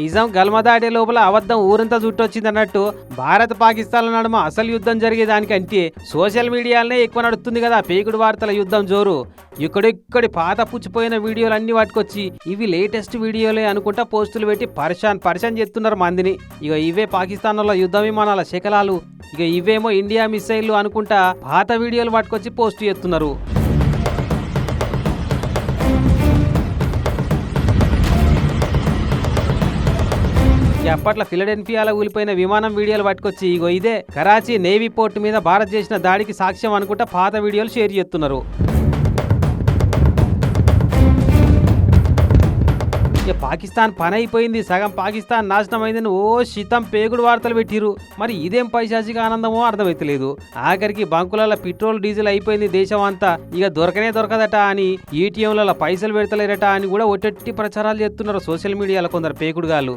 నిజం గల్మదాడే లోపల అబద్ధం ఊరంతా చుట్టొచ్చింది అన్నట్టు భారత్ పాకిస్తాన్ల నడుమ అసలు యుద్ధం జరిగేదానికంటే సోషల్ మీడియాలనే ఎక్కువ నడుస్తుంది కదా పేకుడు వార్తల యుద్ధం జోరు. ఇక్కడిక్కడి పాత పుచ్చిపోయిన వీడియోలు అన్ని వాటికొచ్చి ఇవి లేటెస్ట్ వీడియోలే అనుకుంటా పోస్టులు పెట్టి పరిశాన్ చేస్తున్నారు మందిని. ఇక ఇవే పాకిస్తాన్ల యుద్ధ విమానాల శకలాలు, ఇక ఇవేమో ఇండియా మిసైళ్లు అనుకుంటా పాత వీడియోలు వాటికొచ్చి పోస్టు చేస్తున్నారు. అప్పట్లో ఫిలడెల్ఫియాలో ఊలిపోయిన విమానం వీడియోలు పట్టుకొచ్చి ఇగో ఇదే కరాచీ నేవీ పోర్ట్ మీద భారత్ చేసిన దాడికి సాక్ష్యం అనుకుంటా పాత వీడియోలు షేర్ చేస్తున్నారు. పాకిస్తాన్ పని అయిపోయింది, సగం పాకిస్తాన్ నాశనం అయిందని ఓ శీతం పేగుడు వార్తలు పెట్టిరు. మరి ఇదేం పైశాచిక ఆనందమో అర్థమైతలేదు. ఆఖరికి బంకులలో పెట్రోల్ డీజిల్ అయిపోయింది దేశం అంతా, ఇక దొరకదట అని ఈటీఎంలలో పైసలు పెడతలేరట అని కూడా ఒట్టెట్టి ప్రచారాలు చేస్తున్నారు సోషల్ మీడియాలో కొందరు పేకుడుగాళ్ళు.